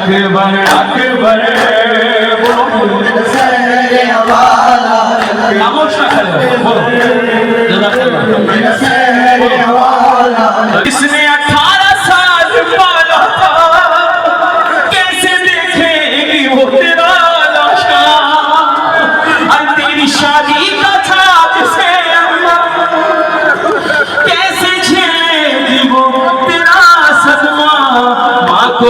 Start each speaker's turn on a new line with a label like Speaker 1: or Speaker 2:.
Speaker 1: अकबर अकबर इसने 18 साल पाला था, कैसे देखेगी वो तेरा लाशा। और तेरी शादी का था जिसे अम्मा, कैसे झेलेगी वो तेरा सदमा। माँ को